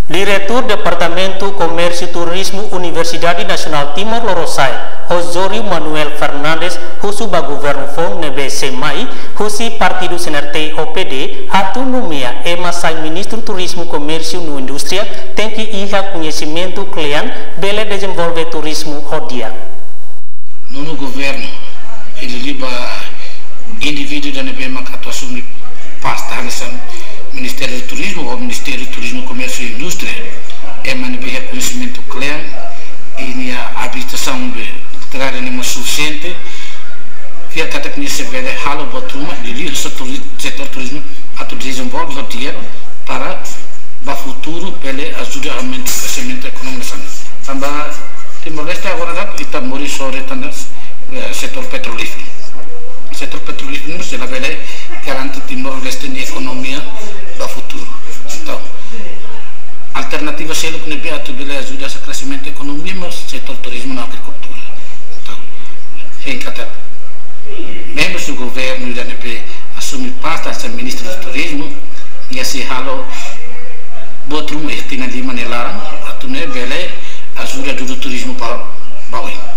Diretor Departamento Comércio e Turismo Universidade Nacional Timor-Leste, Osorio Manuel Fernandes, husu ba governo fong nebe semai, husi Partido CNRT OPD, atu nomea emasai Ministro Turismo Comércio no Indústria, tem que iha conhecimento cliente, bele desenvolver turismo odia. No governo, ele liba indivíduo da nebe makato assumir pasta nessa Ministério do Turismo ou Ministério do Turismo, Comércio e Indústria é manter reconhecimento claro e a habilitação de trabalhar numa suficiente via que até conhecer bem halo botruma de livre setor turismo a desenvolver o dinheiro para o futuro pele ajuda a aumentar o crescimento econômico também Timor-Leste agora está morrendo sobre o setor petrolífero. O setor petrolífero se labele garante Timor-Leste na economia do futuro. Então, alternativa se ele que ajuda a crescimento da economia, mas setor turismo na agricultura. Então, em cada membros do governo da NP assumir parte a ser ministro do turismo e assim halo botrum e tina di manelara atune bele ajuda do turismo para Bauin.